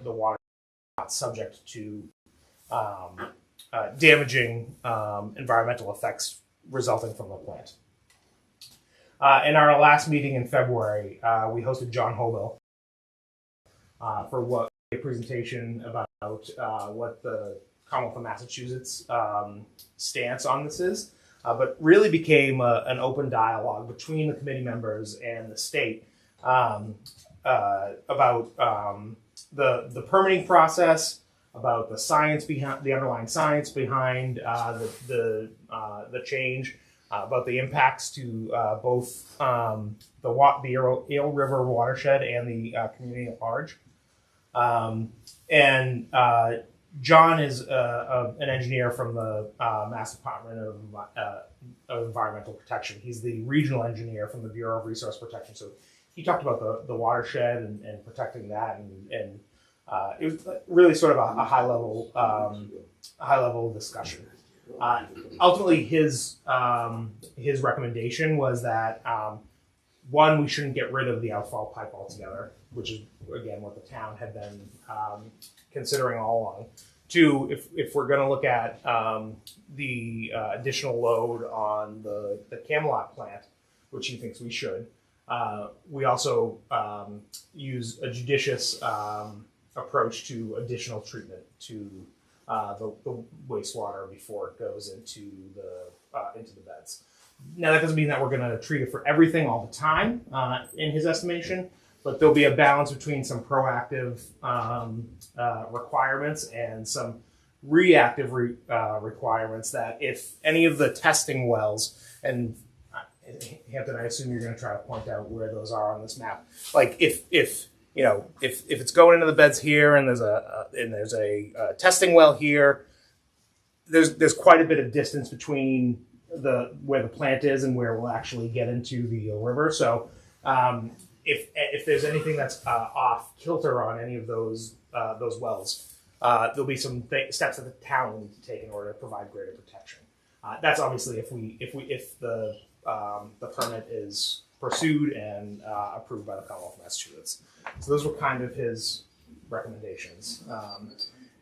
the water is not subject to damaging environmental effects resulting from the plant. In our last meeting in February, we hosted John Hobill for a presentation about what the Commonwealth of Massachusetts stance on this is, but really became an open dialogue between the committee members and the state about the permitting process, about the science behind the underlying science behind the change, about the impacts to both the Eel River watershed and the community at large. John is an engineer from the Mass Department of Environmental Protection. He's the regional engineer from the Bureau of Resource Protection. So he talked about the watershed and protecting that, and it was really sort of a high level discussion. Ultimately, his recommendation was that one, we shouldn't get rid of the outfall pipe altogether, which is again what the town had been considering all along. Two, if we're going to look at the additional load on the Camelot plant, which he thinks we should, we also use a judicious approach to additional treatment to the wastewater before it goes into the beds. Now that doesn't mean that we're going to treat it for everything all the time, in his estimation, but there'll be a balance between some proactive requirements and some reactive requirements that if any of the testing wells, and Hampton, I assume you're going to try to point out where those are on this map. Like if it's going into the beds here and there's a testing well here, there's quite a bit of distance between where the plant is and where we'll actually get into the Eel River. So if there's anything that's off kilter on any of those wells, there'll be some steps that the town will need to take in order to provide greater protection. That's obviously if the permit is pursued and approved by the Commonwealth of Massachusetts. So those were kind of his recommendations,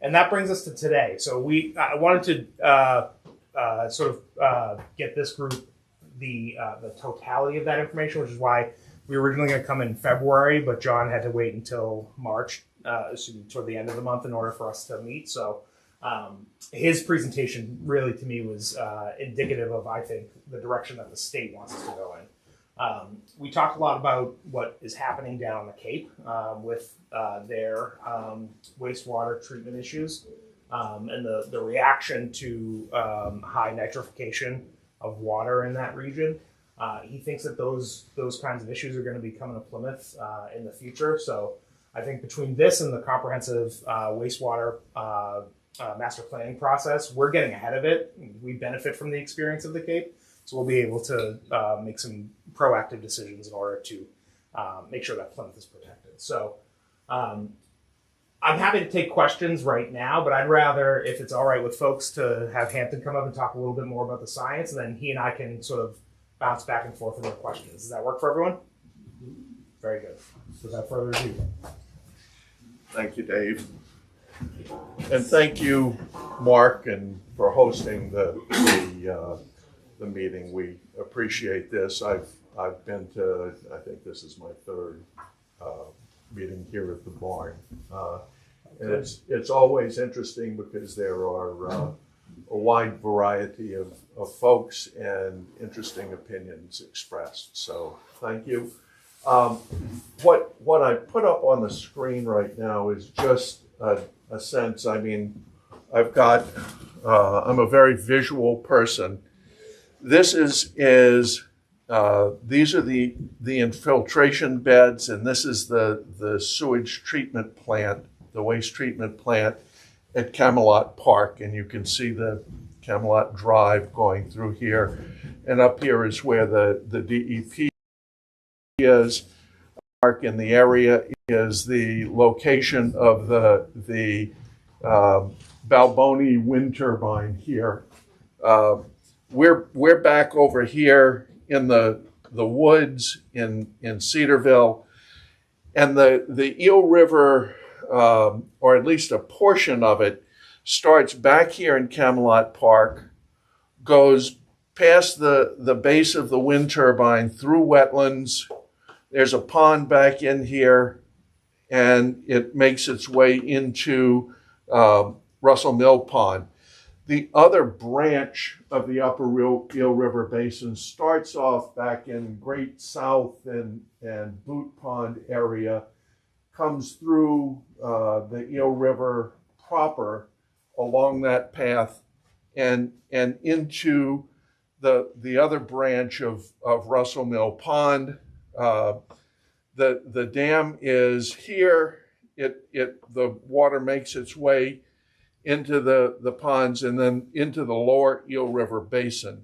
and that brings us to today. So I wanted to sort of get this group the totality of that information, which is why we were originally going to come in February, but John had to wait until March, toward the end of the month, in order for us to meet. So his presentation really, to me, was indicative of, I think, the direction that the state wants us to go in. We talked a lot about what is happening down on the Cape with their wastewater treatment issues and the reaction to high nitrification of water in that region. He thinks that those kinds of issues are going to be coming to Plymouth in the future. So I think between this and the comprehensive wastewater master planning process, we're getting ahead of it. We benefit from the experience of the Cape. So we'll be able to make some proactive decisions in order to make sure that Plymouth is protected. So I'm happy to take questions right now, but I'd rather, if it's all right with folks, to have Hampton come up and talk a little bit more about the science, and then he and I can sort of bounce back and forth with their questions. Does that work for everyone? Very good. Without further ado. Thank you, Dave. And thank you, Mark, and for hosting the meeting. We appreciate this. I've been to, I think this is my third meeting here at the barn. And it's always interesting because there are a wide variety of folks and interesting opinions expressed. So thank you. What I put up on the screen right now is just a sense. I mean, I'm a very visual person. This these are the infiltration beds, and this is the sewage treatment plant, the waste treatment plant at Camelot Park, and you can see the Camelot Drive going through here, and up here is where the DEP is. Park in the area is the location of the Balboni wind turbine here. We're back over here in the woods in Cedarville, and the Eel River or at least a portion of it, starts back here in Camelot Park, goes past the base of the wind turbine through wetlands. There's a pond back in here, and it makes its way into Russell Mill Pond. The other branch of the upper Eel River Basin starts off back in Great South and Boot Pond area, comes through the Eel River proper along that path and into the other branch of Russell Mill Pond. The dam is here. The water makes its way into the ponds and then into the lower Eel River Basin.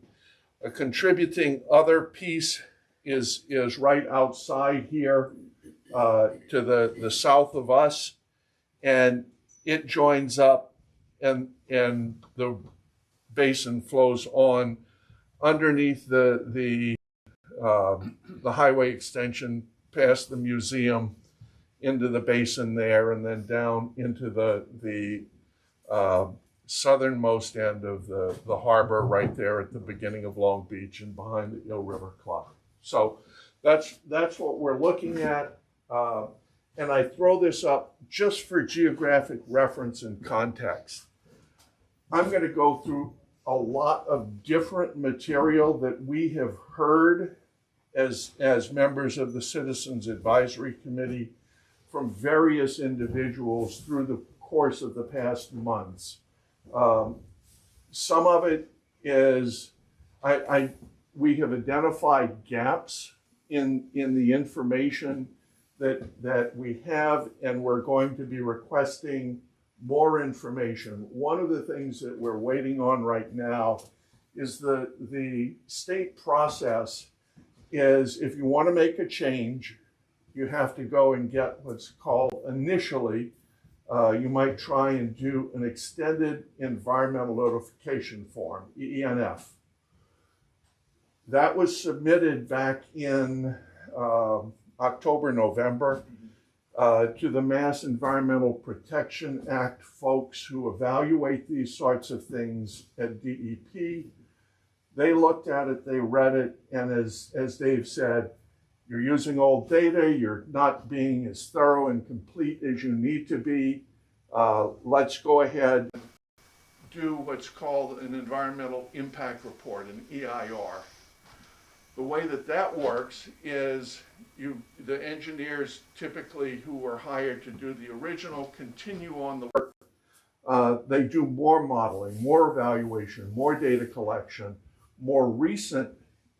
A contributing other piece is right outside here to the south of us, and it joins up, and the basin flows on underneath the highway extension past the museum into the basin there, and then down into the southernmost end of the harbor right there at the beginning of Long Beach and behind the Eel River Club. So that's what we're looking at. And I throw this up just for geographic reference and context. I'm going to go through a lot of different material that we have heard as members of the Citizens Advisory Committee from various individuals through the course of the past months. Some of it is, we have identified gaps in the information that we have, and we're going to be requesting more information. One of the things that we're waiting on right now is the state process is, if you want to make a change, you have to go and get what's called initially, you might try and do an extended environmental notification form, ENF. That was submitted back in October, November, to the Mass Environmental Protection Act folks who evaluate these sorts of things at DEP. They looked at it, they read it, and as Dave said, you're using old data, you're not being as thorough and complete as you need to be. Let's go ahead and do what's called an environmental impact report, an EIR. The way that works is the engineers typically who were hired to do the original continue on the work. They do more modeling, more evaluation, more data collection, more recent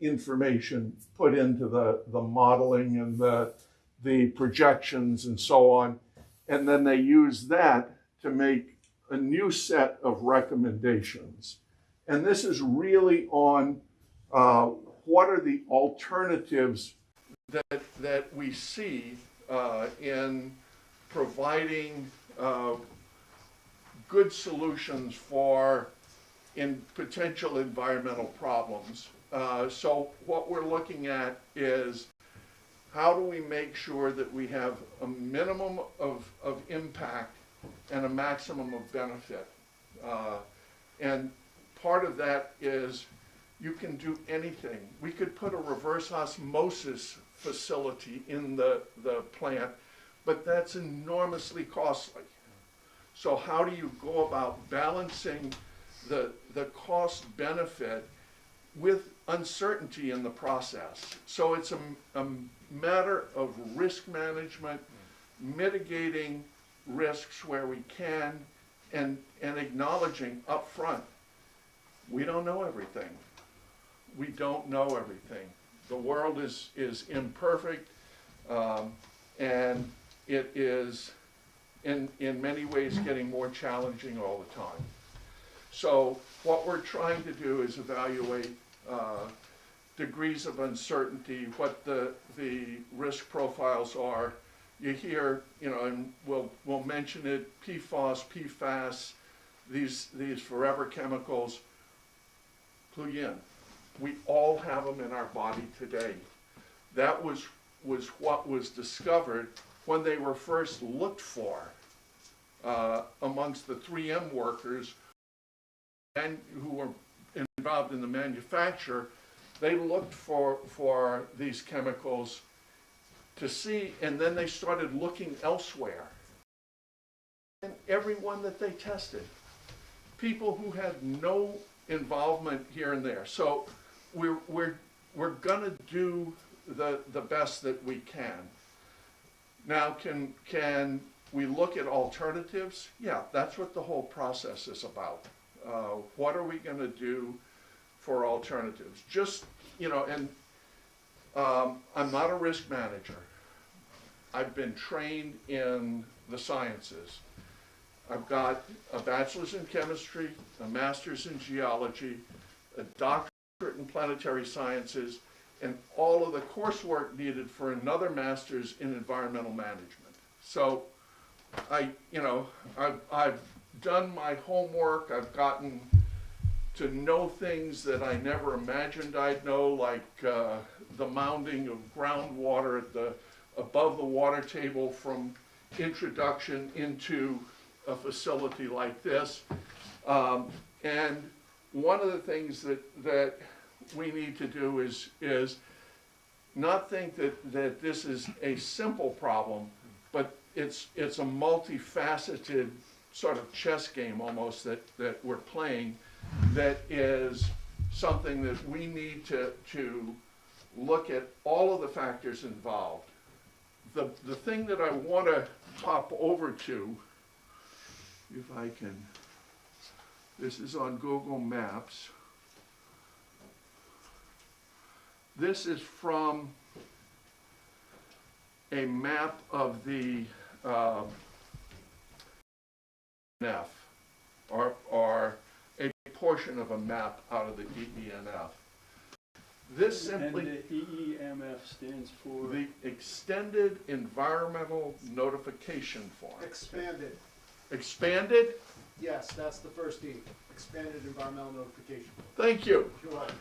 information put into the modeling and the projections and so on. And then they use that to make a new set of recommendations. And this is really on what are the alternatives that we see in providing good solutions for potential environmental problems. So what we're looking at is, how do we make sure that we have a minimum of impact and a maximum of benefit? And part of that is, you can do anything. We could put a reverse osmosis facility in the plant, but that's enormously costly. So how do you go about balancing the cost benefit with uncertainty in the process? So it's a matter of risk management, mitigating risks where we can, and acknowledging up front, we don't know everything. We don't know everything. The world is imperfect, and it is in many ways getting more challenging all the time. So what we're trying to do is evaluate degrees of uncertainty, what the risk profiles are. You hear, and we'll mention it, PFOS, PFAS, these forever chemicals. Clue in. We all have them in our body today. That was what was discovered when they were first looked for amongst the 3M workers and who were involved in the manufacture. They looked for these chemicals to see, and then they started looking elsewhere. And everyone that they tested, people who had no involvement here and there. So we're gonna do the best that we can. Now, can we look at alternatives? Yeah, that's what the whole process is about. What are we gonna do for alternatives? Just, and I'm not a risk manager. I've been trained in the sciences. I've got a bachelor's in chemistry, a master's in geology, a doctorate in planetary sciences, and all of the coursework needed for another master's in environmental management. So I've done my homework. I've gotten to know things that I never imagined I'd know, like the mounding of groundwater above the water table from introduction into a facility like this. And one of the things that we need to do is not think that this is a simple problem, but it's a multifaceted sort of chess game almost that we're playing, that is something that we need to look at all of the factors involved. The thing that I want to hop over to, if I can, this is on Google Maps. This is from a map of the DENF, or a portion of a map out of the DENF. This simply, and the EEMF stands for? The Extended Environmental Notification Form. Expanded. Expanded? Yes, that's the first E. Expanded environmental notification. Thank you. You're welcome.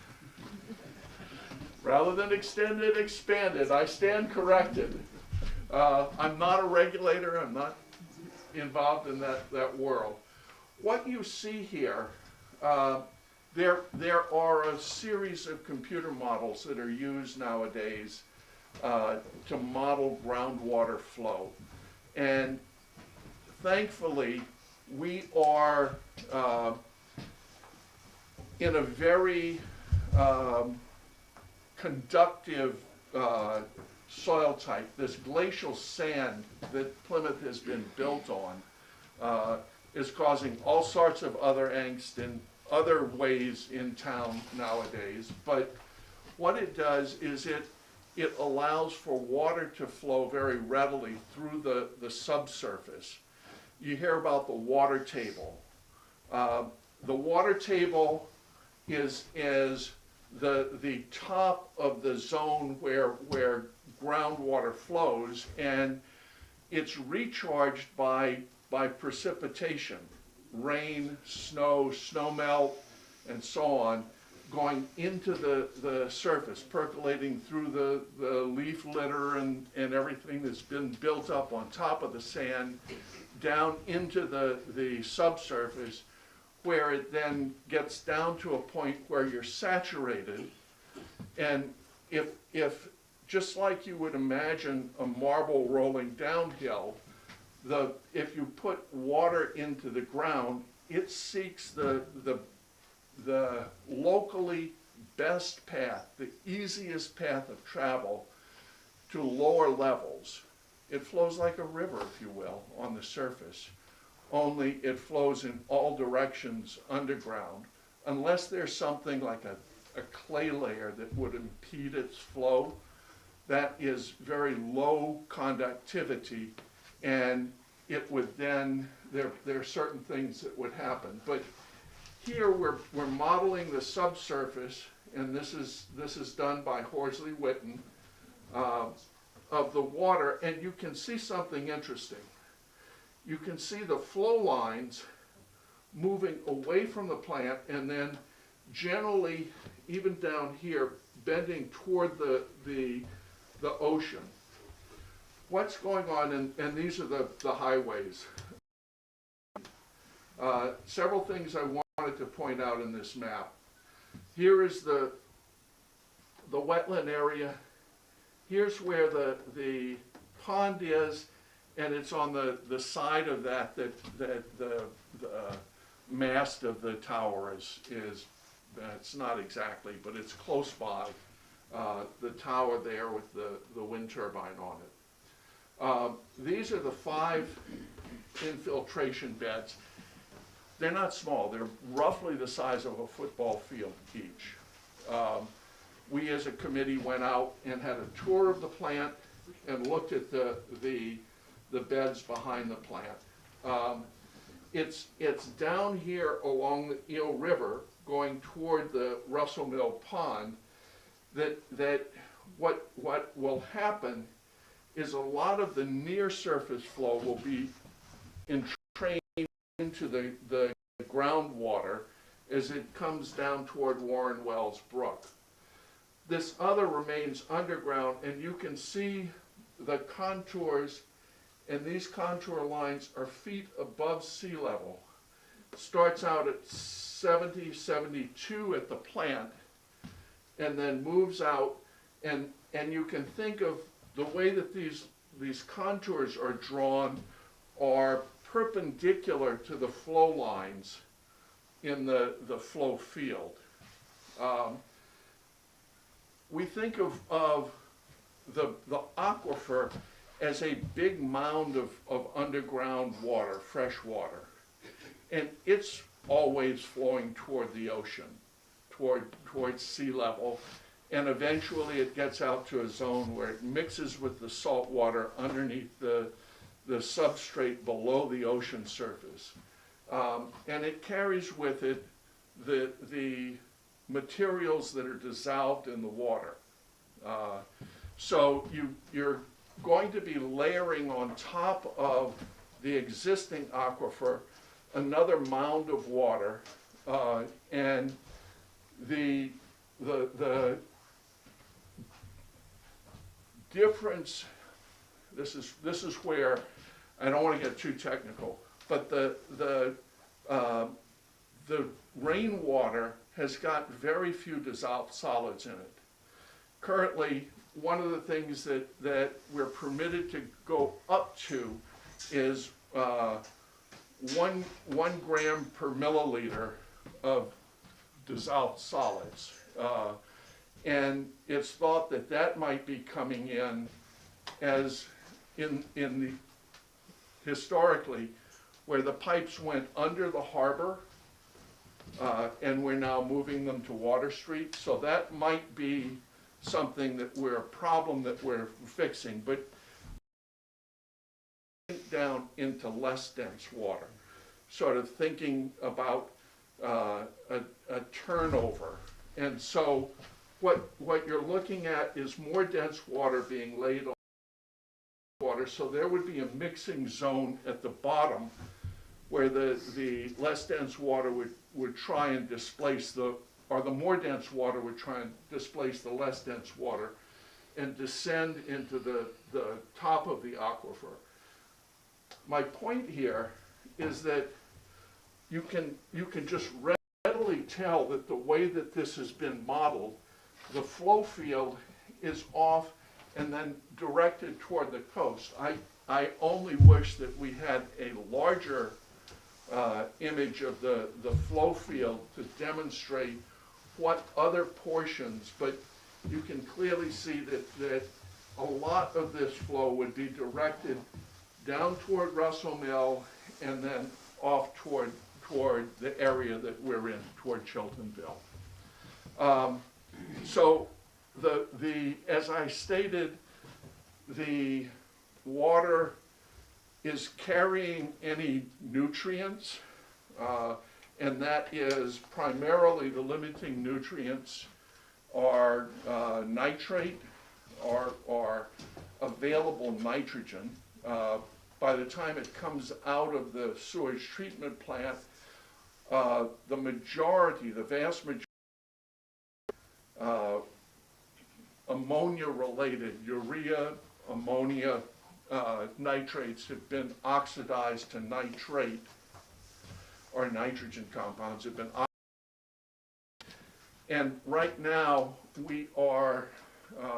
Rather than extended, expanded. I stand corrected. I'm not a regulator. I'm not involved in that world. What you see here, there are a series of computer models that are used nowadays to model groundwater flow. And thankfully, we are in a very conductive soil type. This glacial sand that Plymouth has been built on is causing all sorts of other angst in other ways in town nowadays. But what it does is it allows for water to flow very readily through the subsurface. You hear about the water table. The water table is the top of the zone where groundwater flows, and it's recharged by precipitation, rain, snow, snowmelt, and so on, going into the surface, percolating through the leaf litter and everything that's been built up on top of the sand, down into the subsurface, where it then gets down to a point where you're saturated. And if just like you would imagine a marble rolling downhill, if you put water into the ground, it seeks the locally best path, the easiest path of travel to lower levels. It flows like a river, if you will, on the surface, only it flows in all directions underground, unless there's something like a clay layer that would impede its flow. That is very low conductivity, and it would then, there are certain things that would happen. But here we're modeling the subsurface, and this is done by Horsley Witten, of the water, and you can see something interesting. You can see the flow lines moving away from the plant, and then generally, even down here, bending toward the ocean. What's going on, and these are the highways. Several things I wanted to point out in this map. Here is the wetland area. Here's where the pond is, and it's on the side of that the mast of the tower is it's not exactly, but it's close by the tower there with the wind turbine on it. These are the 5 infiltration beds. They're not small. They're roughly the size of a football field each. We as a committee went out and had a tour of the plant and looked at the beds behind the plant. It's down here along the Eel River going toward the Russell Mill Pond that what will happen is a lot of the near surface flow will be entrained into the groundwater as it comes down toward Warren Wells Brook. This other remains underground, and you can see the contours, and these contour lines are feet above sea level. Starts out at 70, 72 at the plant, and then moves out, and you can think of the way that these contours are drawn are perpendicular to the flow lines in the flow field. We think of the aquifer as a big mound of underground water, fresh water. And it's always flowing toward the ocean, towards sea level. And eventually it gets out to a zone where it mixes with the salt water underneath the substrate below the ocean surface. And it carries with it the materials that are dissolved in the water. So you're going to be layering on top of the existing aquifer another mound of water, and the difference. This is where I don't want to get too technical, but the rainwater has got very few dissolved solids in it. Currently, one of the things that we're permitted to go up to is 1 gram per milliliter of dissolved solids. And it's thought that might be coming in as in the historically where the pipes went under the harbor, and we're now moving them to Water Street. So that might be something that a problem that we're fixing, but down into less dense water, sort of thinking about a turnover. And so what you're looking at is more dense water being laid on water, so there would be a mixing zone at the bottom where the less dense water would try and displace the more dense water would try and displace the less dense water and descend into the top of the aquifer. My point here is that you can just readily tell that the way that this has been modeled, the flow field is off and then directed toward the coast. I only wish that we had a larger image of the flow field to demonstrate what other portions, but you can clearly see that a lot of this flow would be directed down toward Russell Mill and then off toward the area that we're in, toward Chiltonville. So as I stated, the water is carrying any nutrients, and that is primarily the limiting nutrients are nitrate or available nitrogen. By the time it comes out of the sewage treatment plant, the vast majority, ammonia-related, urea, ammonia, nitrates have been oxidized to nitrate, or nitrogen compounds have been. And right now, we are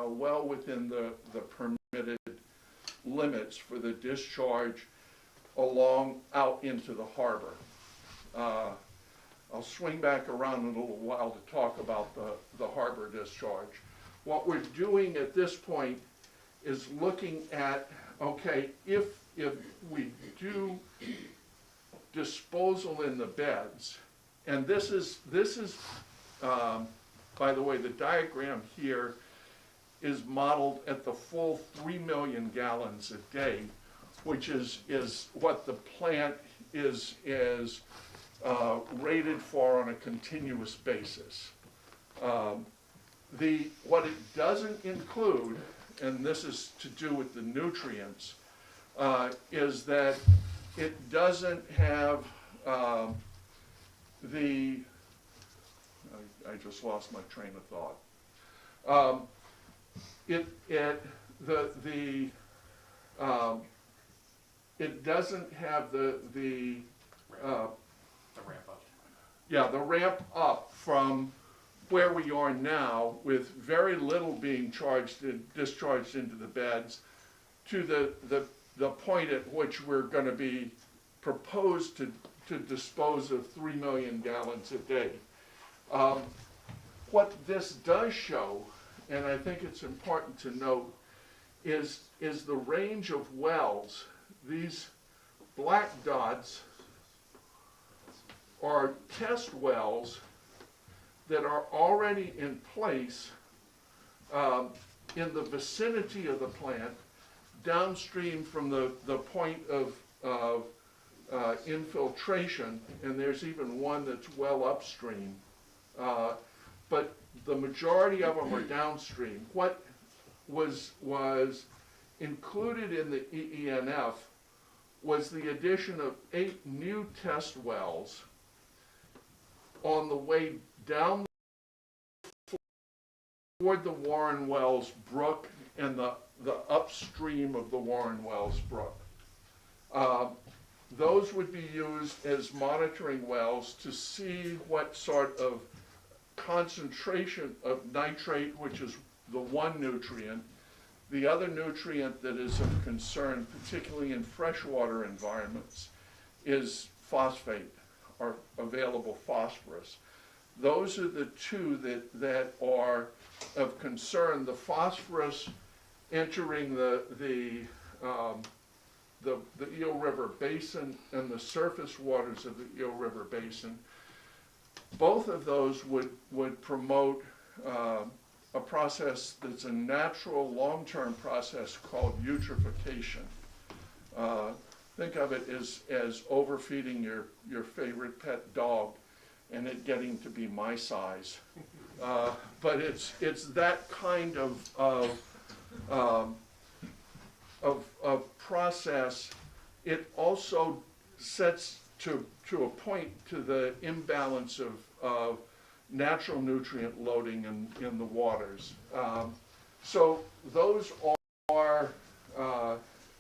well within the permitted limits for the discharge along out into the harbor. I'll swing back around in a little while to talk about the harbor discharge. What we're doing at this point is looking at, okay, if we do disposal in the beds, and this is by the way, the diagram here is modeled at the full 3 million gallons a day, which is what the plant is rated for on a continuous basis. What it doesn't include, and this is to do with the nutrients, is that it doesn't have I just lost my train of thought. It doesn't have the ramp up. Yeah, the ramp up from where we are now, with very little being discharged into the beds, to the point at which we're going to be proposed to dispose of 3 million gallons a day. What this does show, and I think it's important to note, is the range of wells. These black dots are test wells that are already in place in the vicinity of the plant, downstream from the point of infiltration, and there's even one that's well upstream. But the majority of them are downstream. What was included in the EENF was the addition of 8 new test wells on the way down toward the Warren Wells Brook and the upstream of the Warren Wells Brook. Those would be used as monitoring wells to see what sort of concentration of nitrate, which is the one nutrient. The other nutrient that is of concern, particularly in freshwater environments, is phosphate, or available phosphorus. Those are the two that are of concern. The phosphorus entering the Eel River Basin and the surface waters of the Eel River Basin, both of those would promote a process that's a natural long-term process called eutrophication. Think of it as overfeeding your favorite pet dog and it getting to be my size. But it's that kind of process. It also sets to a point to the imbalance of natural nutrient loading in the waters. So those are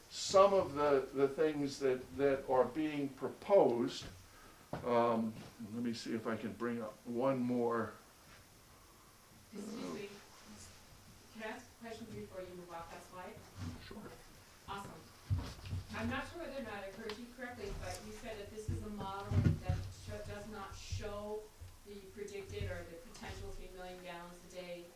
some of the things that are being proposed. Let me see if I can bring up one more. Excuse me. Can I ask a question before you move off that slide? Sure. Awesome. I'm not sure whether or not I heard you correctly, but you said that this is a model that does not show the predicted or the potential 3 million gallons a day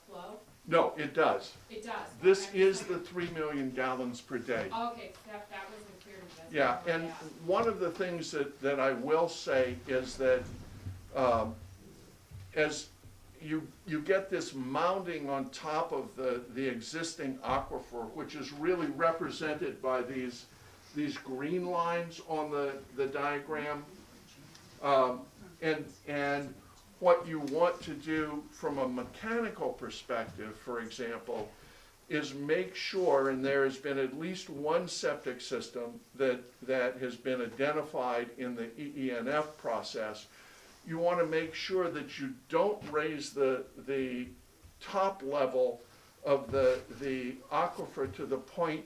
flow? No, it does. It does. This Okay. is the 3 million gallons per day. Okay, that wasn't clear to me. That's Yeah, what I and asked. one of the things that I will say is that as you get this mounding on top of the existing aquifer, which is really represented by these green lines on the diagram, and what you want to do from a mechanical perspective, for example, is make sure, and there has been at least one septic system that has been identified in the EENF process. You want to make sure that you don't raise the top level of the aquifer to the point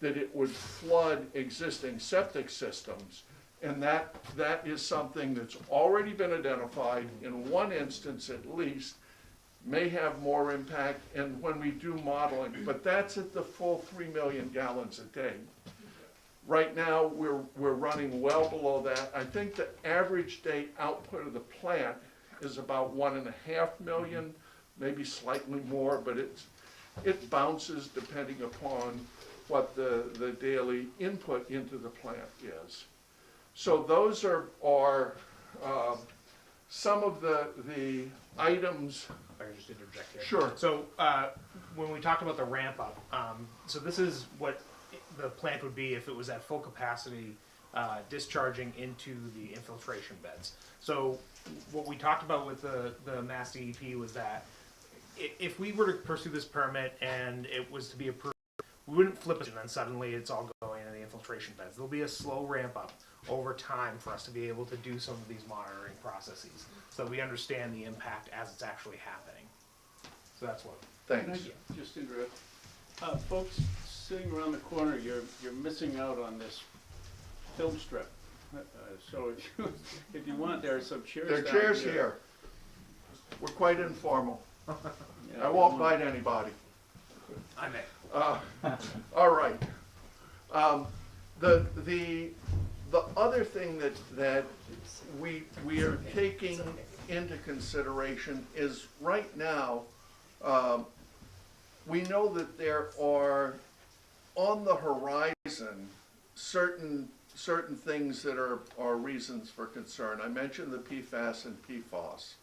that it would flood existing septic systems. And that is something that's already been identified in one instance at least, may have more impact, and when we do modeling, but that's at the full 3 million gallons a day. Right now, we're running well below that. I think the average day output of the plant is about 1.5 million, maybe slightly more, but it bounces depending upon what the daily input into the plant is. So those are some of the items. If I can just interject here. Sure. So when we talked about the ramp up, so this is what the plant would be if it was at full capacity, discharging into the infiltration beds. So what we talked about with the Mass DEP was that if we were to pursue this permit and it was to be approved, we wouldn't flip it and then suddenly it's all going into the infiltration beds. There'll be a slow ramp up over time for us to be able to do some of these monitoring processes, so we understand the impact as it's actually happening. So that's what. Can I Thanks. just interrupt? Folks sitting around the corner, you're missing out on this film strip. So if you want, there are some chairs There are down chairs here. We're quite informal. Yeah, I won't bite anybody. I may. All right. The other thing that we are taking into consideration is right now, we know that there are on the horizon certain things that are reasons for concern. I mentioned the PFAS and PFOS.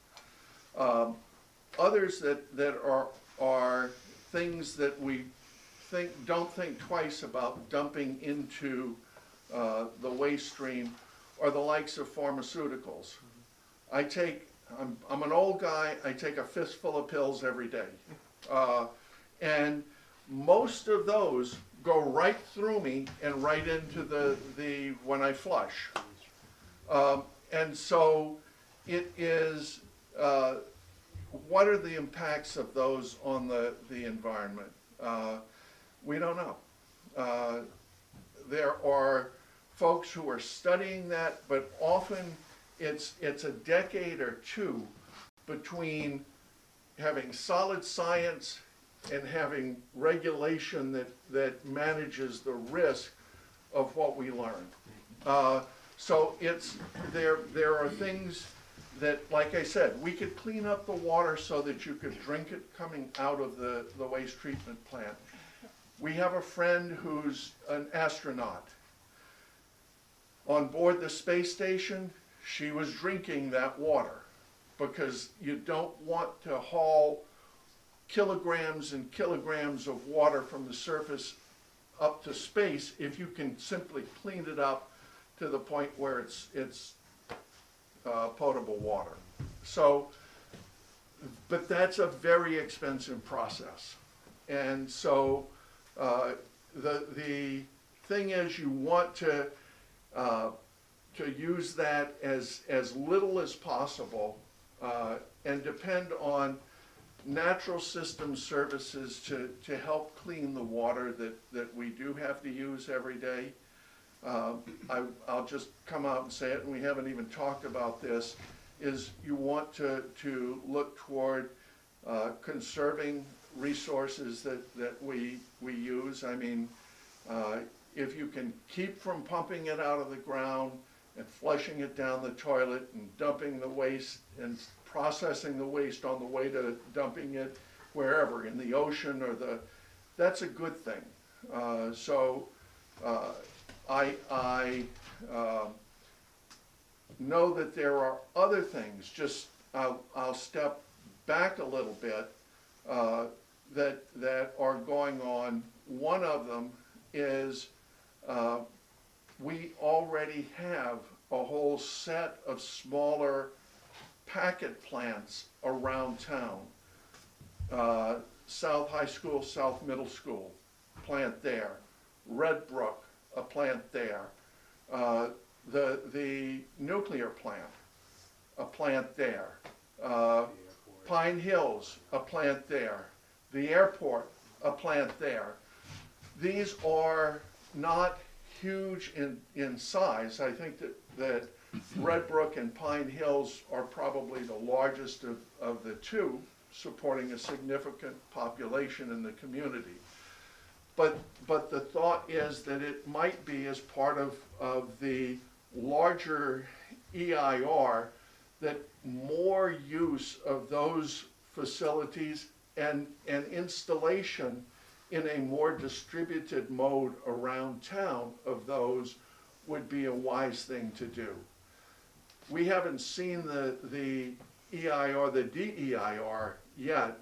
Others that are things that we don't think twice about dumping into the waste stream are the likes of pharmaceuticals. I'm an old guy, I take a fistful of pills every day. And most of those go right through me and right into the when I flush. And so it is, what are the impacts of those on the environment? We don't know. There are folks who are studying that, but often it's a decade or two between having solid science and having regulation that manages the risk of what we learn. So there are things that, like I said, we could clean up the water so that you could drink it coming out of the waste treatment plant. We have a friend who's an astronaut. On board the space station, she was drinking that water because you don't want to haul kilograms and kilograms of water from the surface up to space if you can simply clean it up to the point where it's potable water. So, but that's a very expensive process. And so the thing is, you want to use that as little as possible and depend on natural system services to help clean the water that we do have to use every day. I'll just come out and say it, and we haven't even talked about this, is you want to look toward conserving resources that we use. I mean, if you can keep from pumping it out of the ground and flushing it down the toilet and dumping the waste and processing the waste on the way to dumping it wherever, in the ocean or that's a good thing. I know that there are other things, just I'll step back a little bit, that are going on. One of them is we already have a whole set of smaller packet plants around town. South High School, South Middle School, plant there. Red Brook, a plant there. The nuclear plant, a plant there. Pine Hills, a plant there. The airport, a plant there. These are not huge in size. I think that Red Brook and Pine Hills are probably the largest of the two, supporting a significant population in the community. But the thought is that it might be as part of the larger EIR, that more use of those facilities and installation in a more distributed mode around town of those would be a wise thing to do. We haven't seen the EIR, the DEIR yet.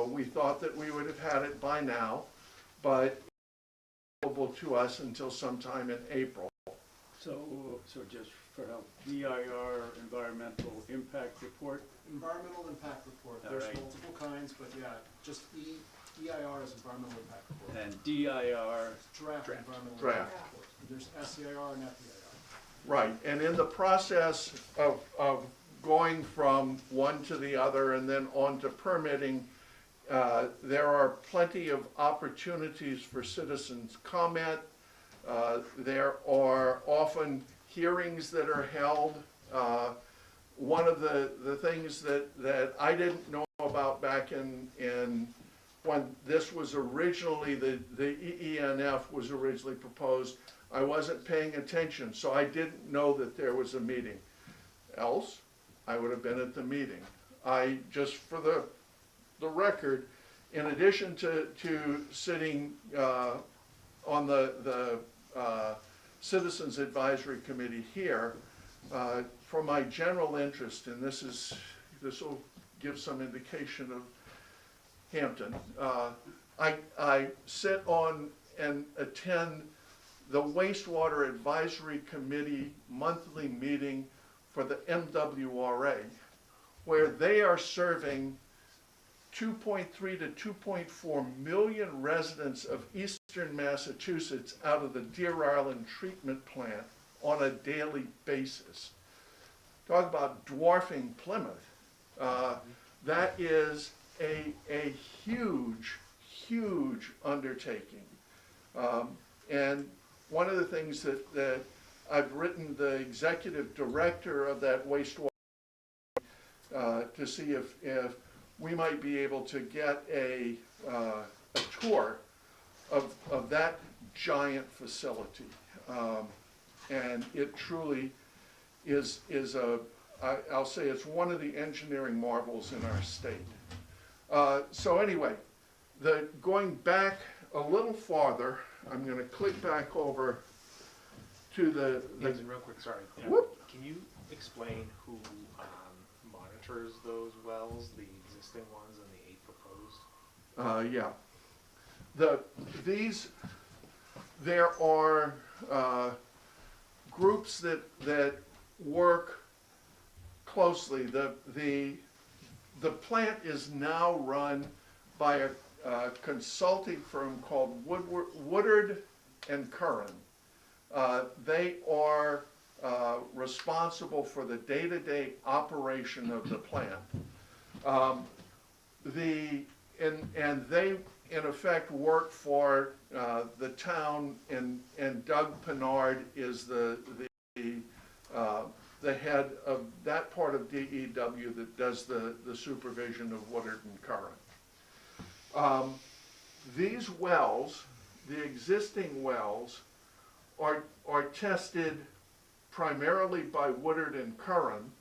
We thought that we would have had it by now, but it's available to us until sometime in April. So just for help, DIR, environmental impact report? Environmental impact report, All there's right. multiple kinds, but yeah, just EIR is environmental impact report. And DIR, Draft environmental Draft. impact report. There's SEIR and FEIR. Right, and in the process of going from one to the other and then on to permitting, there are plenty of opportunities for citizens' comment. There are often hearings that are held. One of the things that I didn't know about back in when this was originally, the EENF was originally proposed, I wasn't paying attention, so I didn't know that there was a meeting. Else, I would have been at the meeting. I, just for the record, in addition to sitting on the Citizens Advisory Committee here, for my general interest, and this will give some indication of Hampton, I sit on and attend the Wastewater Advisory Committee monthly meeting for the MWRA, where they are serving 2.3 to 2.4 million residents of eastern Massachusetts out of the Deer Island treatment plant on a daily basis. Talk about dwarfing Plymouth. That is a huge, huge undertaking. And one of the things that I've written the executive director of that wastewater to see if we might be able to get a tour of that giant facility. And it truly is I'll say it's one of the engineering marvels in our state. So anyway, going back a little farther, I'm going to click back over to the Jason, real quick, sorry. Whoop. Can you explain who monitors those wells, the existing ones and the 8 proposed? yeah. There are groups that work closely. The plant is now run by a consulting firm called Woodard and Curran. They are responsible for the day-to-day operation of the plant. And they, in effect, work for the town, and Doug Pinard is the head of that part of DEW that does the supervision of Woodard and Curran. These wells, the existing wells, are tested primarily by Woodard and Curran.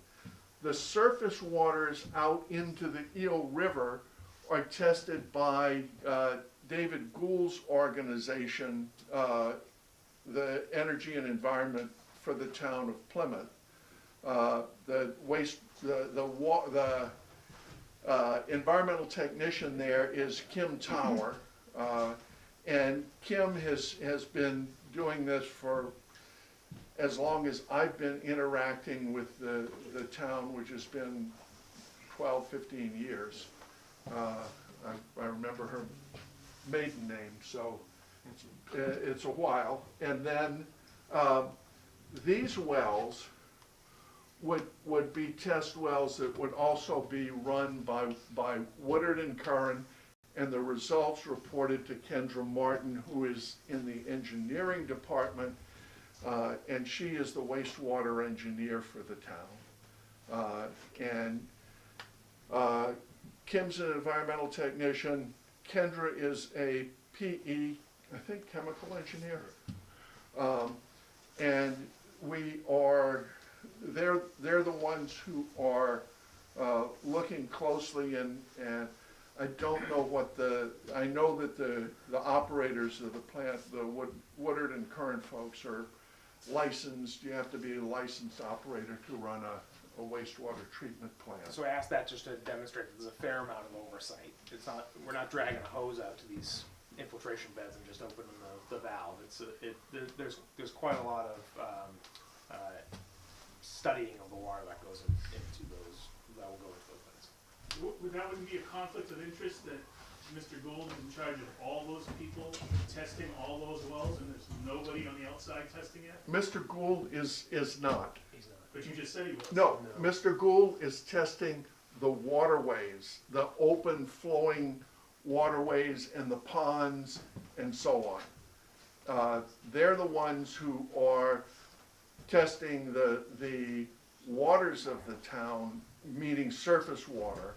The surface waters out into the Eel River are tested by David Gould's organization, the Energy and Environment for the town of Plymouth. The environmental technician there is Kim Tower, and Kim has been doing this for as long as I've been interacting with the town, which has been 12, 15 years. I remember her maiden name, so it's a while. And then these wells would be test wells that would also be run by Woodard and Curran, and the results reported to Kendra Martin, who is in the engineering department and she is the wastewater engineer for the town. Kim's an environmental technician. Kendra is a PE, I think chemical engineer. And they're the ones who are looking closely, and I don't know I know that the operators of the plant, the Woodard and Curran folks are licensed. You have to be a licensed operator to run a wastewater treatment plant. So I asked that just to demonstrate that there's a fair amount of oversight. We're not dragging a hose out to these infiltration beds and just opening the valve. There's quite a lot of studying of the water that goes into those, that will go into those beds. Would that wouldn't be a conflict of interest that Mr. Gould is in charge of all those people testing all those wells, and there's nobody on the outside testing it? Mr. Gould is not. He's not. But you just said he was. No, Mr. Gould is testing the waterways, the open flowing waterways and the ponds and so on. They're the ones who are testing the waters of the town, meaning surface water.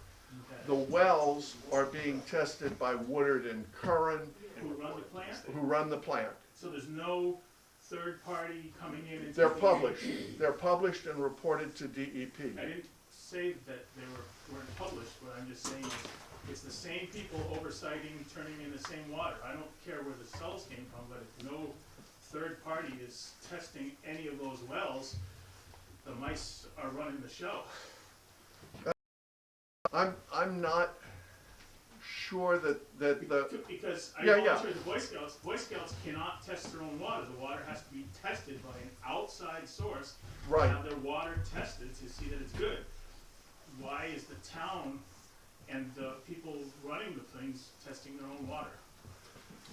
Okay. The wells are being tested by Woodard and Curran, Who run the plant? who run the plant. So there's no third party coming in and. They're published. They're published and reported to DEP. I didn't say that they weren't published, but I'm just saying it's the same people oversighting, turning in the same water. I don't care where the cells came from, but if no third party is testing any of those wells, the mice are running the show. I'm not sure that the, Because I Yeah, volunteer the Boy Scouts. Boy Scouts cannot test their own water. The water has to be tested by an outside source. right. Have their water tested to see that it's good. Why is the town and the people running the things testing their own water?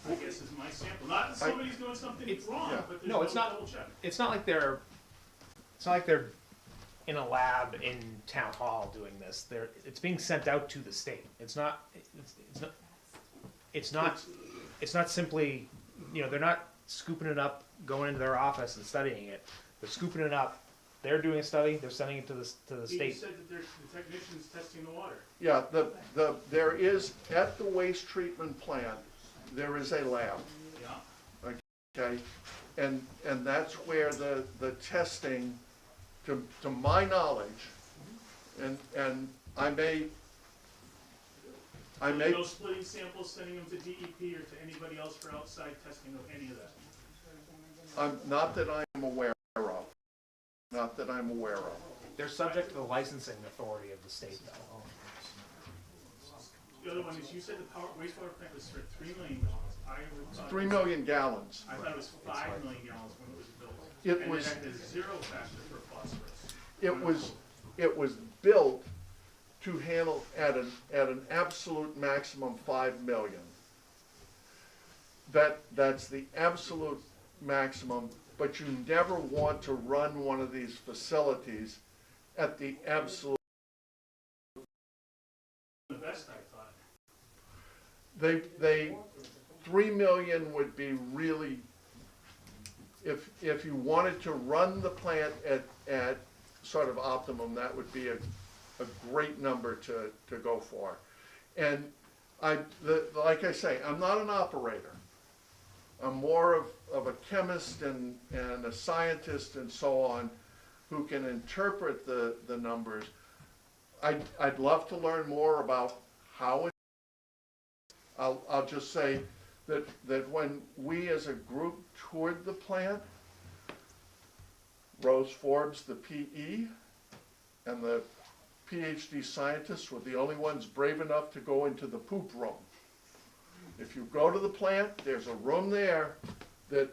I guess is my sample. Not that somebody's doing something wrong, yeah. but there's No, no it's not- double check. It's not like they're in a lab in town hall doing this. It's being sent out to the state. It's not simply, they're not scooping it up, going into their office and studying it. They're scooping it up. They're doing a study. They're sending it to the You state. said that there's the technicians testing the water. Yeah, there is, at the waste treatment plant, there is a lab, Yeah. okay? And that's where the testing, to my knowledge, and I may, There's no splitting samples, sending them to DEP or to anybody else for outside testing of any of that. not that I'm aware of. Not that I'm aware of. They're subject to the licensing authority of the state, though. The other one is, you said the wastewater plant was for 3 million gallons. 3 million gallons. I thought it was 5 million gallons when it was built. It And was- it had the zero factor for phosphorus. It was built to handle at an absolute maximum 5 million. That's the absolute maximum, but you never want to run one of these facilities at the absolute. The best, I thought. They 3 million would be really, if you wanted to run the plant at sort of optimum, that would be a great number to go for. And like I say, I'm not an operator. I'm more of a chemist and a scientist and so on, who can interpret the numbers. I'd love to learn more about how it. I'll just say that when we as a group toured the plant, Rose Forbes, the PE, and the PhD scientists were the only ones brave enough to go into the poop room. If you go to the plant, there's a room there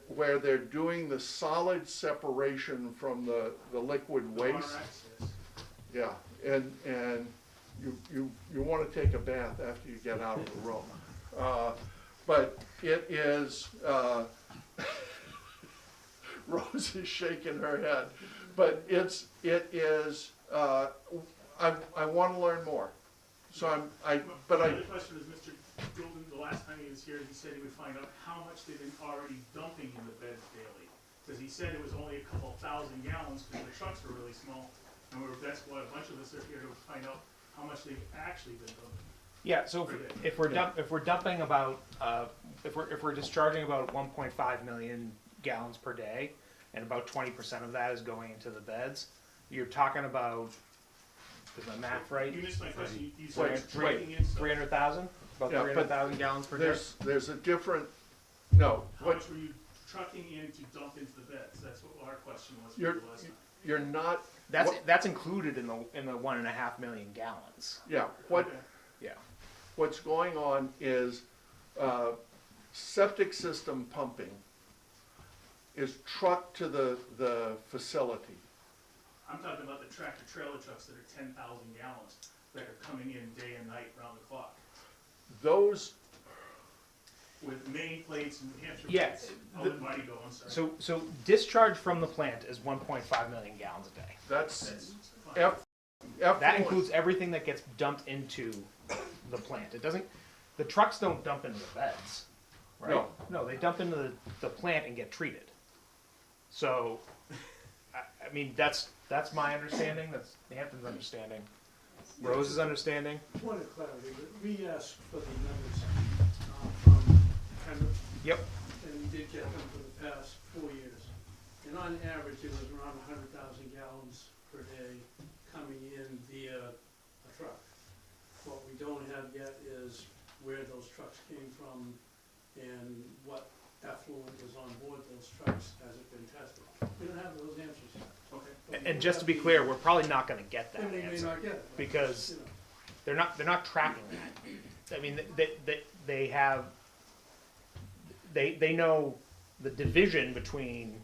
where they're doing the solid separation from the liquid waste. Water access. Yeah, and you want to take a bath after you get out of the room. But it is, Rose is shaking her head, but it is, I want to learn more. So My other question is, Mr. Golden, the last time he was here, he said he would find out how much they've been already dumping in the beds daily. Because he said it was only a couple thousand gallons, because the trucks were really small, and that's why a bunch of us are here to find out how much they've actually been dumping. Yeah, so if we're dumping about, if we're discharging about 1.5 million gallons per day, and about 20% of that is going into the beds, you're talking about, is my math right? You missed my question, you Wait, said trucking in stuff. 300,000? About Yeah, but 300,000 gallons per day? There's a different, no, How what, much were you trucking in to dump into the beds? That's what our question was for you're, the last time. you're not, That's included in the 1.5 million gallons. yeah, what, Okay. Yeah. what's going on is, septic system pumping is trucked to the facility. I'm talking about the tractor trailer trucks that are 10,000 gallons that are coming in day and night round the clock Those, with Maine plates and New Hampshire Yeah, plates. I'll let Marty go, I'm sorry. So discharge from the plant is 1.5 million gallons a day. that's That's fine. effluent. That includes everything that gets dumped into the plant. It doesn't, the trucks don't dump into the beds, right? No. No, they dump into the plant and get treated. So, I mean, that's my understanding, that's Hampton's understanding, Rose's understanding. Point of clarity, we asked for the numbers from Kendra, Yep. and we did get them for the past 4 years. And on average, it was around 100,000 gallons per day coming in via a truck. What we don't have yet is where those trucks came from and what effluent was on board those trucks. Has it been tested? We don't have those answers yet. Okay. But we And do just to have be the- clear, we're probably not gonna get that And we may answer. not get it. but, because- you know. They're not tracking that. I mean, they have, they know the division between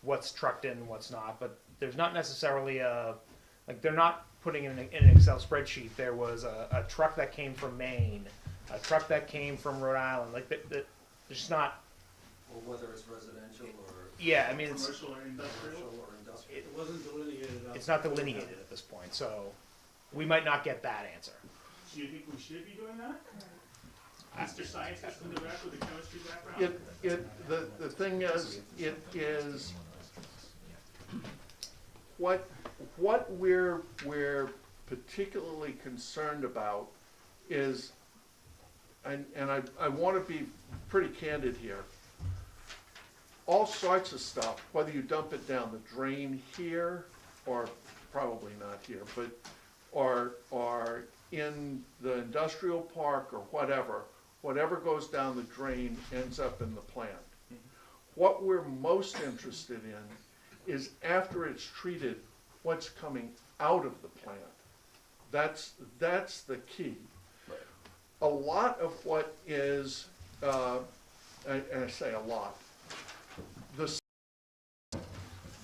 what's trucked in and what's not, but there's not necessarily like, they're not putting in an Excel spreadsheet, there was a truck that came from Maine, a truck that came from Rhode Island, like, there's just not, Or whether it's residential or yeah, I mean, it's, Commercial or industrial? commercial or industrial. It wasn't delineated out. it's not delineated at this point, so we might not get that answer. Do you think we should be doing that? Mr. Scientist in the back with a chemistry background? The thing is, it is, what we're particularly concerned about is, and I want to be pretty candid here, all sorts of stuff, whether you dump it down the drain here, or probably not here, but, or in the industrial park or whatever goes down the drain ends up in the plant. What we're most interested in is after it's treated, what's coming out of the plant. That's the key. A lot of what is, and I say a lot, the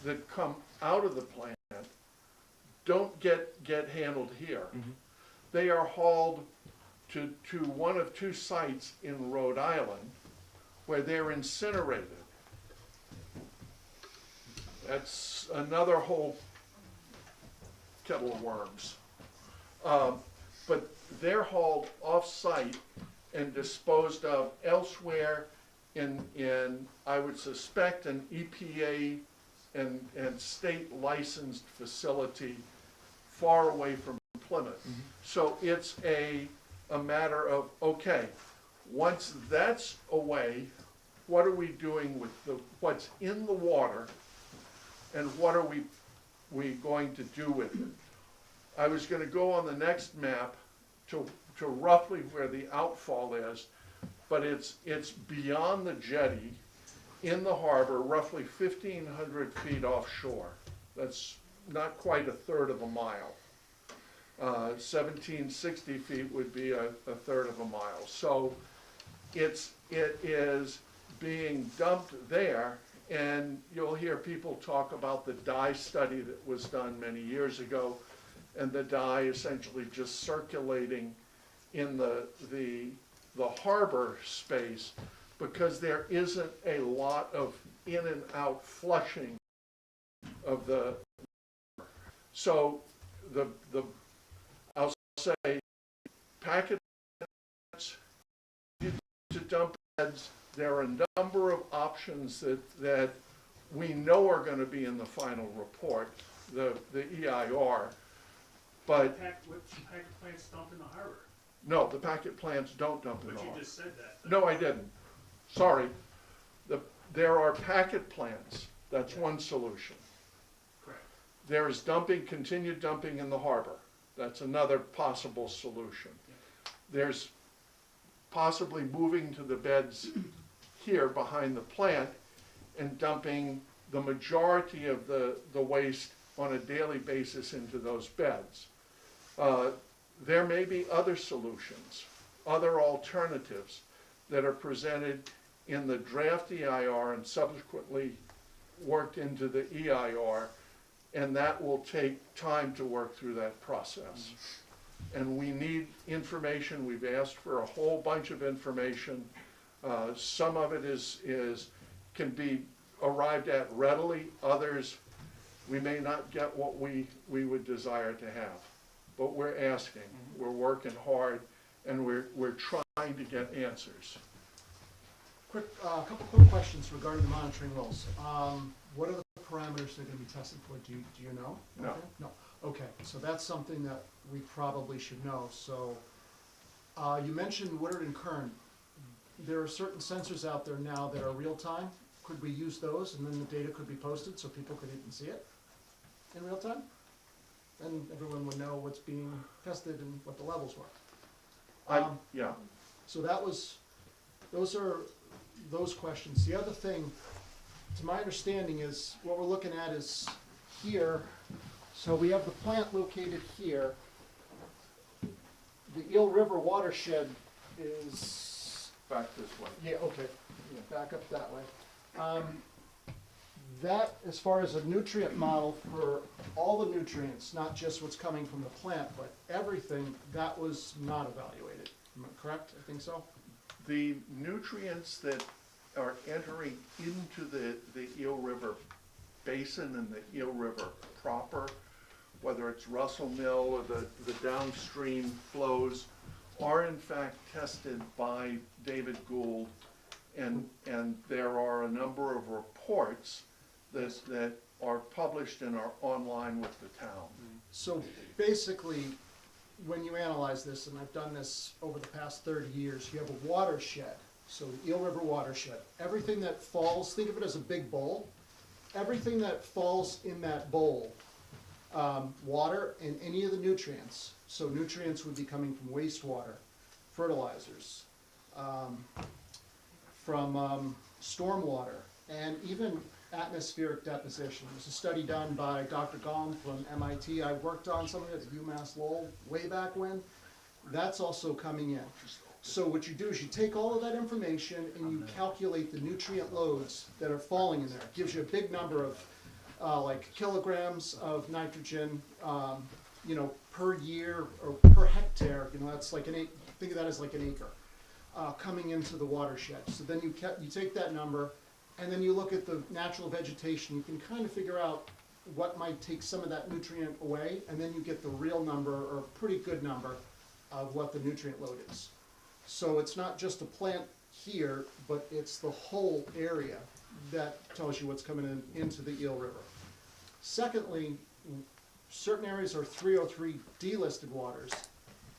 that come out of the plant don't get handled here. They are hauled to one of two sites in Rhode Island where they're incinerated. That's another whole kettle of worms. But they're hauled off-site and disposed of elsewhere in I would suspect, an EPA and state licensed facility far away from Plymouth. So it's a matter of, okay, once that's away, what are we doing with what's in the water, and what are we going to do with it? I was going to go on the next map to roughly where the outfall is, but it's beyond the jetty in the harbor, roughly 1,500 feet offshore. That's not quite a third of a mile. 1,760 feet would be a third of a mile. So it is being dumped there, and you'll hear people talk about the dye study that was done many years ago, and the dye essentially just circulating in the harbor space, because there isn't a lot of in and out flushing of the. So I'll say packet to dump beds. There are a number of options that we know are gonna be in the final report, the EIR, but What packet plants dump in the harbor? no, the packet plants don't dump in But the you harbor. just said that. No, I didn't. Sorry. There are packet plants. That's one solution. Correct. There is dumping, continued dumping in the harbor. That's another possible solution. There's possibly moving to the beds here behind the plant and dumping the majority of the waste on a daily basis into those beds. There may be other solutions, other alternatives that are presented in the draft EIR and subsequently worked into the EIR, and that will take time to work through that process. And we need information. We've asked for a whole bunch of information. Some of it can be arrived at readily. Others, we may not get what we would desire to have. But we're asking, we're working hard, and we're trying to get answers. A couple quick questions regarding the monitoring wells. What are the parameters they're gonna be tested for? Do you know? No. Okay. No. Okay, so that's something that we probably should know. So, you mentioned Woodard and Kern. There are certain sensors out there now that are real-time. Could we use those and then the data could be posted so people could even see it in real time? And everyone would know what's being tested and what the levels were. Yeah. So those are those questions. The other thing, to my understanding, is what we're looking at is here. So we have the plant located here. The Eel River watershed is, Back this way. yeah, okay, yeah, back up that way. That, as far as a nutrient model for all the nutrients, not just what's coming from the plant, but everything, that was not evaluated. Am I correct? I think so. The nutrients that are entering into the Eel River basin and the Eel River proper, whether it's Russell Mill or the downstream flows, are in fact tested by David Gould, and there are a number of reports that are published and are online with the town. So basically, when you analyze this, and I've done this over the past 30 years, you have a watershed, so the Eel River watershed. Everything that falls, think of it as a big bowl. Everything that falls in that bowl, water and any of the nutrients, so nutrients would be coming from wastewater, fertilizers, from stormwater, and even atmospheric deposition. There's a study done by Dr. Gom from MIT. I worked on some of it at UMass Lowell way back when. That's also coming in. So what you do is you take all of that information and you calculate the nutrient loads that are falling in there. It gives you a big number of like kilograms of nitrogen, per year or per hectare. That's like think of that as like an acre coming into the watershed. So then you take that number, and then you look at the natural vegetation. You can kind of figure out what might take some of that nutrient away, and then you get the real number, or a pretty good number, of what the nutrient load is. So it's not just a plant here, but it's the whole area that tells you what's coming into the Eel River. Secondly, certain areas are 303 delisted waters,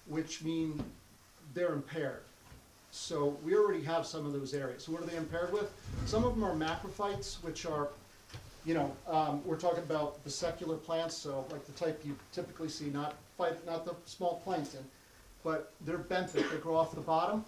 which mean they're impaired. So we already have some of those areas. So what are they impaired with? Some of them are macrophytes, which are, we're talking about the secular plants, so like the type you typically see, not the small plankton, but they're benthic, they grow off the bottom.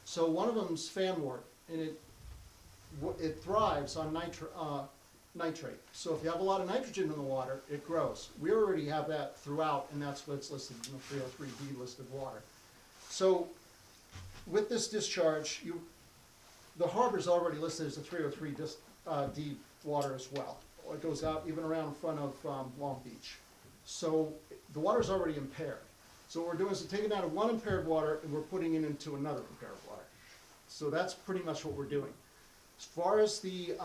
So one of them's fanwort, and it thrives on nitrate. So if you have a lot of nitrogen in the water, it grows. We already have that throughout, and that's what's listed in the 303 delisted water. So with this discharge, the harbor's already listed as a 303 D water as well. It goes out even around in front of Long Beach. So the water's already impaired. So what we're doing is we're taking out of one impaired water and we're putting it into another impaired water. So that's pretty much what we're doing. As far as the,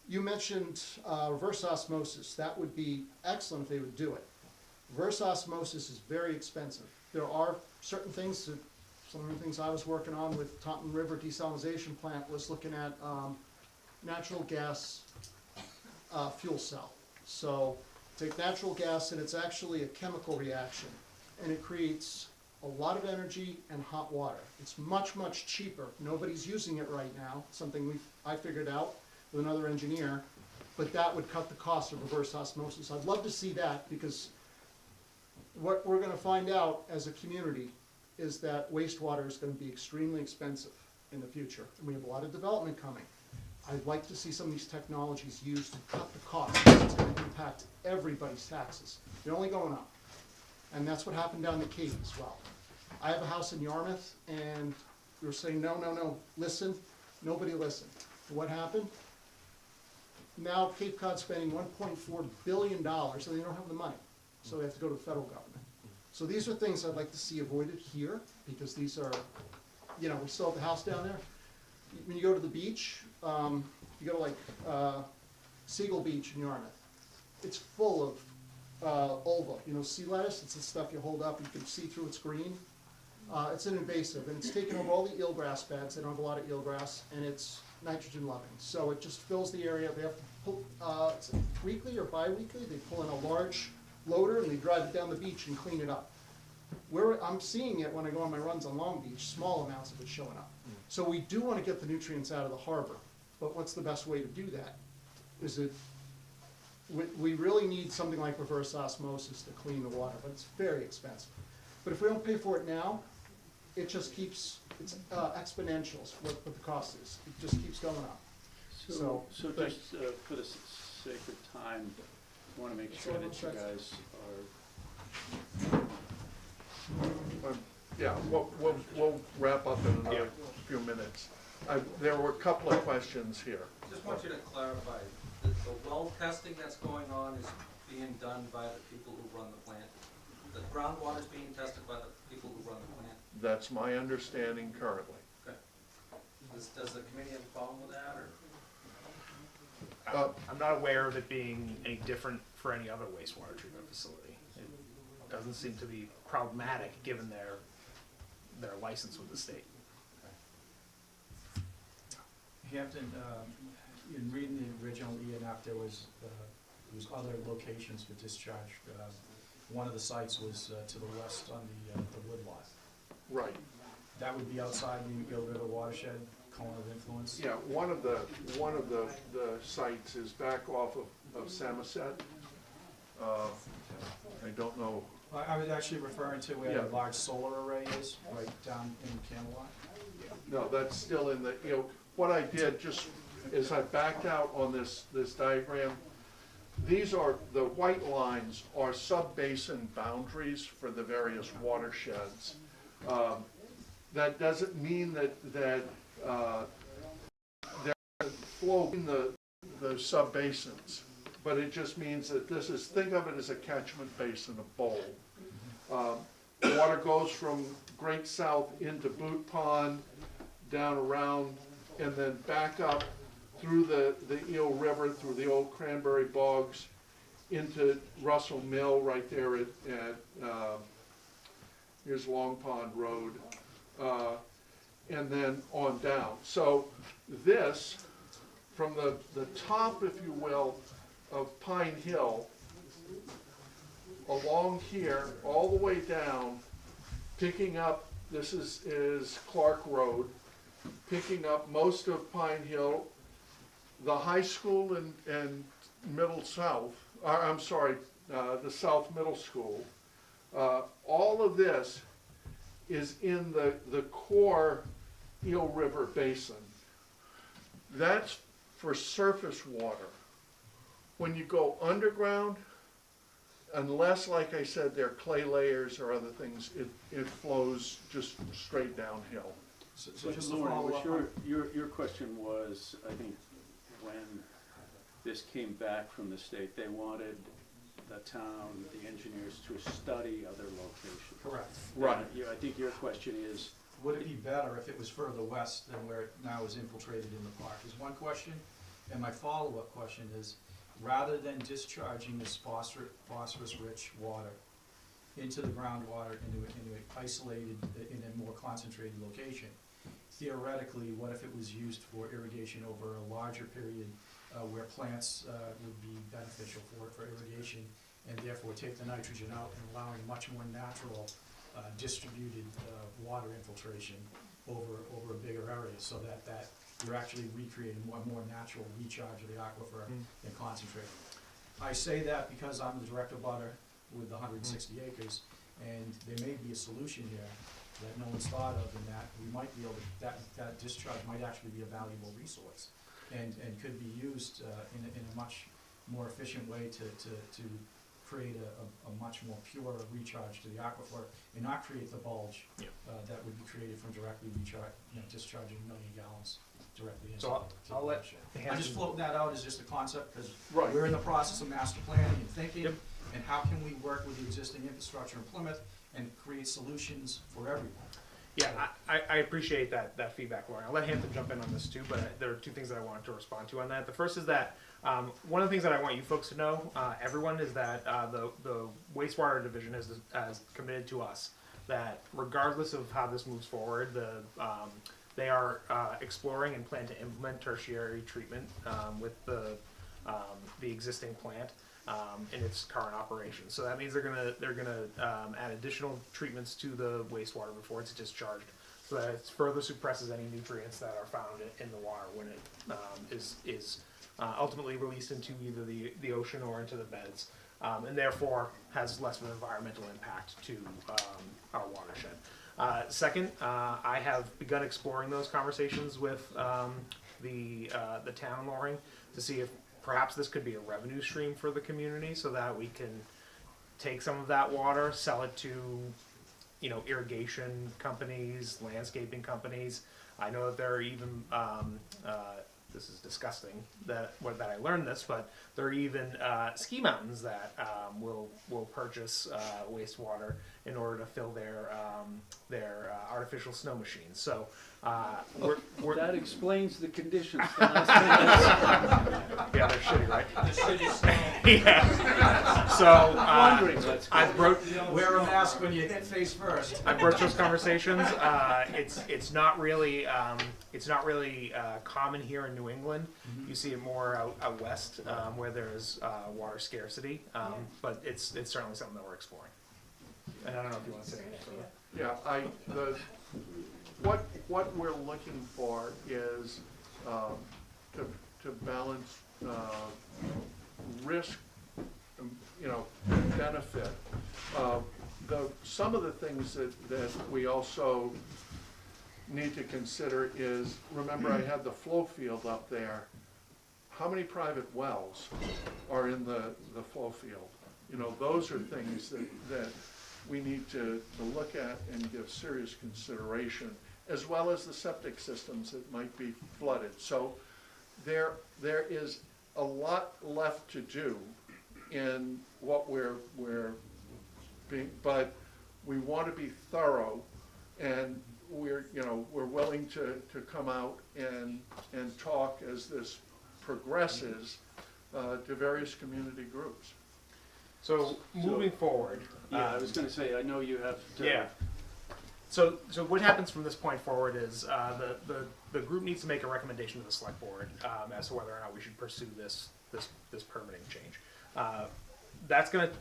you mentioned reverse osmosis. That would be excellent if they would do it. Reverse osmosis is very expensive. There are certain things that Some of the things I was working on with Taunton River Desalinization Plant was looking at natural gas fuel cell. So take natural gas, and it's actually a chemical reaction, and it creates a lot of energy and hot water. It's much, much cheaper. Nobody's using it right now, something I figured out with another engineer, but that would cut the cost of reverse osmosis. I'd love to see that, because what we're gonna find out as a community is that wastewater is gonna be extremely expensive in the future, and we have a lot of development coming. I'd like to see some of these technologies used to cut the cost, because it's gonna impact everybody's taxes. They're only going up. And that's what happened down the Cape as well. I have a house in Yarmouth, and we were saying, no, no, no, listen. Nobody listened. What happened? Now Cape Cod's spending $1.4 billion, and they don't have the money. So they have to go to the federal government. So these are things I'd like to see avoided here, because these are, you know, we still have the house down there. When you go to the beach, you go to like Seagull Beach in Yarmouth, it's full of ulva, you know, sea lettuce. It's the stuff you hold up, you can see through, it's green. It's an invasive, and it's taken over all the eelgrass beds. They don't have a lot of eelgrass, and it's nitrogen loving. So it just fills the area. They have to pull, it's weekly or bi-weekly, they pull in a large loader and they drive it down the beach and clean it up. I'm seeing it when I go on my runs on Long Beach, small amounts of it showing up. So we do want to get the nutrients out of the harbor, but what's the best way to do that? Is it, we really need something like reverse osmosis to clean the water, but it's very expensive. But if we don't pay for it now, it just keeps, it's exponential, what the cost is. It just keeps going up. So just for the sake of time, I want to make sure that you guys are. Yeah, we'll wrap up in another few minutes. There were a couple of questions here. Just want you to clarify, the well testing that's going on is being done by the people who run the plant? The groundwater's being tested by the people who run the plant? That's my understanding currently. Okay. Does the committee have a problem with that, or? I'm not aware of it being any different for any other wastewater treatment facility. It doesn't seem to be problematic given their license with the state. Hampton, in reading the original ENF, there was other locations for discharge. One of the sites was to the west on the wood lot. Right. That would be outside the Eel River watershed, cone of influence. Yeah, one of the sites is back off of Samoset. I don't know. I was actually referring to where Yeah. the large solar array is, right down in Camelot. No, that's still in the, you know, what I did just is I backed out on this diagram. These are, the white lines are sub-basin boundaries for the various watersheds. That doesn't mean that they're flowing the sub-basins, but it just means that this is, think of it as a catchment basin, a bowl. Water goes from Great South into Boot Pond, down around, and then back up through the Eel River, through the old cranberry bogs, into Russell Mill right there at here's Long Pond Road, and then on down. So this, from the top, if you will, of Pine Hill, along here, all the way down, picking up, this is Clark Road, picking up most of Pine Hill, the high school and Middle South, I'm sorry, the South Middle School, all of this is in the core Eel River Basin. That's for surface water. When you go underground, unless, like I said, there are clay layers or other things, it flows just straight downhill. So just to Lauren, follow was up, your question was, I think, when this came back from the state, they wanted the town, the engineers to study other locations. correct. Right. I think your question is, Would it be better if it was further west than where it now is infiltrated in the park, is one question. And my follow-up question is, rather than discharging this phosphorus-rich water into the groundwater, into an isolated, in a more concentrated location. Theoretically, what if it was used for irrigation over a larger period where plants would be beneficial for irrigation, and therefore take the nitrogen out and allowing much more natural distributed water infiltration over a bigger area, so that you're actually recreating more natural recharge of the aquifer and concentrating. I say that because I'm the direct abutter with the 160 acres, and there may be a solution here that no one's thought of, and that we might be able to, that discharge might actually be a valuable resource, and could be used in a much more efficient way to create a much more pure recharge to the aquifer and not create the bulge that would be created from directly discharging 1 million gallons directly into the I'll let I'm just floating that out as just a concept, because Right. we're in the process of master planning and thinking, and how can we work with the existing infrastructure in Plymouth and create solutions for everyone. Yeah, I appreciate that feedback, Lauren. I'll let Hampton jump in on this too, but there are two things that I wanted to respond to on that. The first is that one of the things that I want you folks to know, everyone, is that the wastewater division has committed to us that regardless of how this moves forward, they are exploring and plan to implement tertiary treatment with the existing plant in its current operation. So that means they're gonna add additional treatments to the wastewater before it's discharged, so that it further suppresses any nutrients that are found in the water when it is ultimately released into either the ocean or into the beds, and therefore has less of an environmental impact to our watershed. Second, I have begun exploring those conversations with the town, Loring, to see if perhaps this could be a revenue stream for the community, so that we can take some of that water, sell it to, irrigation companies, landscaping companies. I know that there are even, this is disgusting that I learned this, but there are even ski mountains that will purchase wastewater in order to fill their artificial snow machines. So we're That explains the conditions. yeah, they're shitty, right? The city's snow. Yeah. So Wondering what's I've broke. Wear a mask when you hit face first. I broached those conversations. It's not really common here in New England. You see it more out west where there's water scarcity, but it's certainly something that we're exploring. And I don't know if you want to say anything further. Yeah, what we're looking for is to balance risk, benefit. Some of the things that we also need to consider is, remember I had the flow field up there. How many private wells are in the flow field? Those are things that we need to look at and give serious consideration, as well as the septic systems that might be flooded. So there is a lot left to do in what we're being, but we want to be thorough, and we're willing to come out and talk as this progresses to various community groups. So moving forward. Yeah, I was gonna say, I know you have to. Yeah. So what happens from this point forward is the group needs to make a recommendation to the select board as to whether or not we should pursue this permitting change. That's going to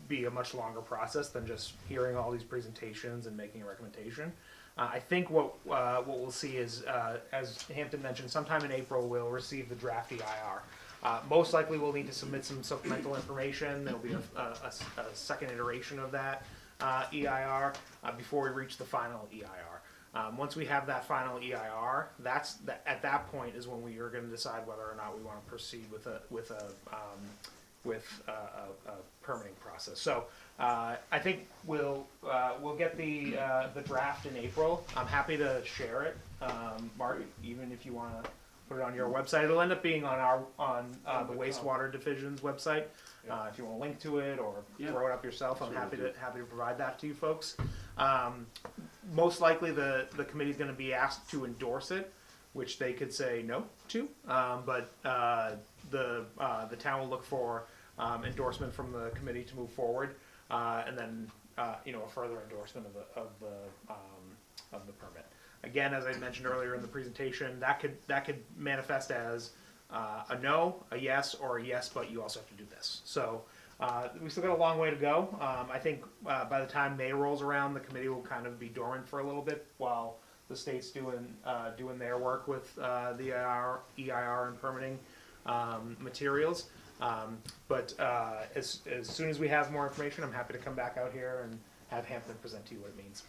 be a much longer process than just hearing all these presentations and making a recommendation. I think what we'll see is, as Hampton mentioned, sometime in April we'll receive the draft EIR. Most likely we'll need to submit some supplemental information. There'll be a second iteration of that EIR before we reach the final EIR. Once we have that final EIR, at that point is when we are going to decide whether or not we want to proceed with a permitting process. So I think we'll get the draft in April. I'm happy to share it, Mark, even if you want to put it on your website. It'll end up being on the wastewater division's website. If you want to link to it or throw it up yourself, I'm happy to provide that to you folks. Most likely the committee's going to be asked to endorse it, which they could say no to, but the town will look for endorsement from the committee to move forward. and then a further endorsement of the permit. Again, as I mentioned earlier in the presentation, that could manifest as a no, a yes, or a yes, but you also have to do this. So we still got a long way to go. I think by the time May rolls around, the committee will kind of be dormant for a little bit while the state's doing their work with the EIR and permitting materials. But as soon as we have more information, I'm happy to come back out here and have Hampton present to you what it means.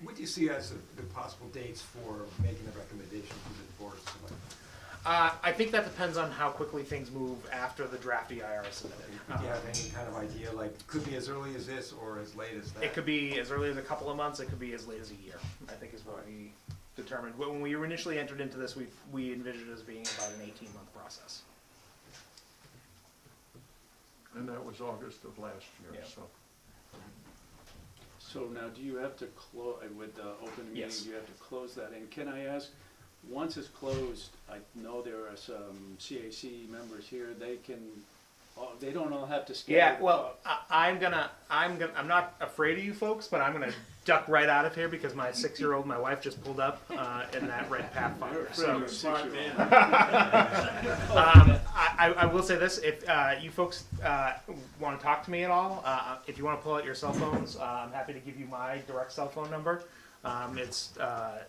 What do you see as the possible dates for making a recommendation to the board of selectmen? I think that depends on how quickly things move after the draft EIR is submitted. Do you have any kind of idea, like, could be as early as this or as late as that? It could be as early as a couple of months. It could be as late as a year, I think is what we determined. When we initially entered into this, we envisioned it as being about an 18-month process. And that was August of last year, Yeah. so. So now, do you have to close, with the open meeting, Yes. do you have to close that? And can I ask, once it's closed, I know there are some CAC members here, they don't all have to scatter. Yeah, well, I'm not afraid of you folks, but I'm gonna duck right out of here because my 6-year-old, my wife, just pulled up in that red Pathfinder. So, Smart man. I will say this: if you folks want to talk to me at all, if you want to pull out your cell phones, I'm happy to give you my direct cell phone number. It's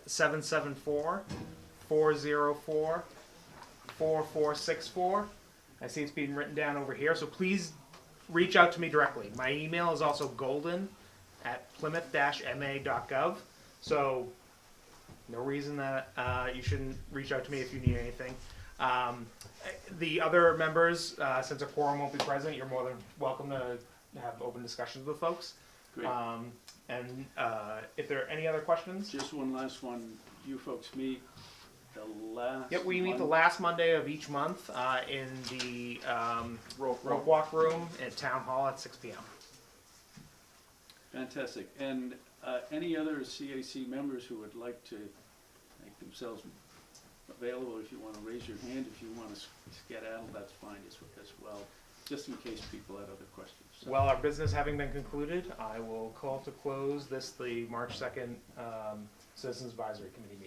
774-404-4464. I see it's being written down over here, so please reach out to me directly. My email is also golden@plymouth-ma.gov. So no reason that you shouldn't reach out to me if you need anything. The other members, since a quorum won't be present, you're more than welcome to have open discussions with folks. Great. And if there are any other questions? Just one last one, you folks meet the last. Yep, we meet the Monday? last Monday of each month in the rope walk room at Town Hall at 6 p.m. Fantastic. And any other CAC members who would like to make themselves available, if you want to raise your hand, if you want to skedaddle, that's fine as well, just in case people had other questions. So. Well, our business having been concluded, I will call to close the March 2nd Citizens Advisory Committee meeting.